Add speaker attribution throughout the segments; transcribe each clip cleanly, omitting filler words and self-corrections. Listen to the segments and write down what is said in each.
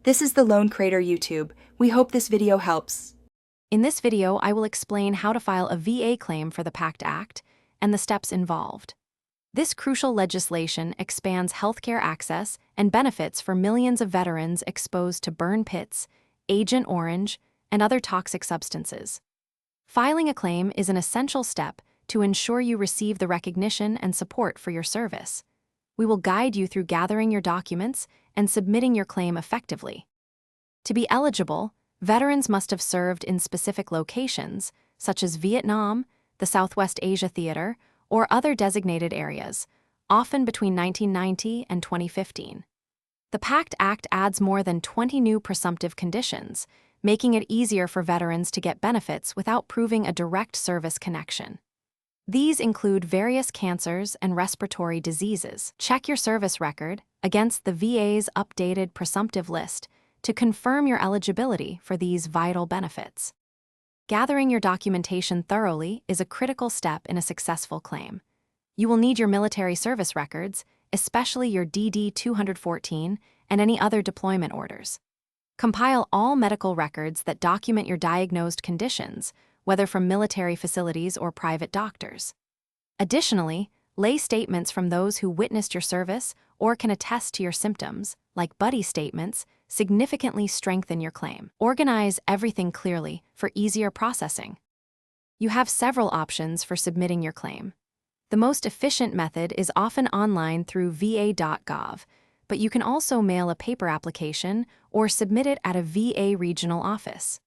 Speaker 1: This is the Lone Crater YouTube. We hope this video helps.
Speaker 2: In this video, I will explain how to file a VA claim for the PACT Act and the steps involved. This crucial legislation expands healthcare access and benefits for millions of veterans exposed to burn pits, Agent Orange, and other toxic substances. Filing a claim is an essential step to ensure you receive the recognition and support for your service. We will guide you through gathering your documents and submitting your claim effectively. To be eligible, veterans must have served in specific locations, such as Vietnam, the Southwest Asia Theater, or other designated areas, often between 1990 and 2015. The PACT Act adds more than 20 new presumptive conditions, making it easier for veterans to get benefits without proving a direct service connection. These include various cancers and respiratory diseases. Check your service record against the VA's updated presumptive list to confirm your eligibility for these vital benefits. Gathering your documentation thoroughly is a critical step in a successful claim. You will need your military service records, especially your DD-214 and any other deployment orders. Compile all medical records that document your diagnosed conditions, whether from military facilities or private doctors. Additionally, lay statements from those who witnessed your service or can attest to your symptoms, like buddy statements, significantly strengthen your claim. Organize everything clearly for easier processing. You have several options for submitting your claim. The most efficient method is often online through va.gov, but you can also mail a paper application or submit it at a VA regional office.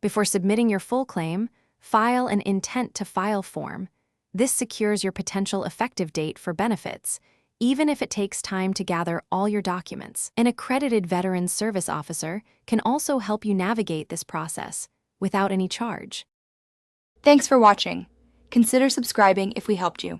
Speaker 2: Before submitting your full claim, file an intent to file form. This secures your potential effective date for benefits, even if it takes time to gather all your documents. An accredited Veterans Service Officer can also help you navigate this process without any charge.
Speaker 1: Thanks for watching. Consider subscribing if we helped you.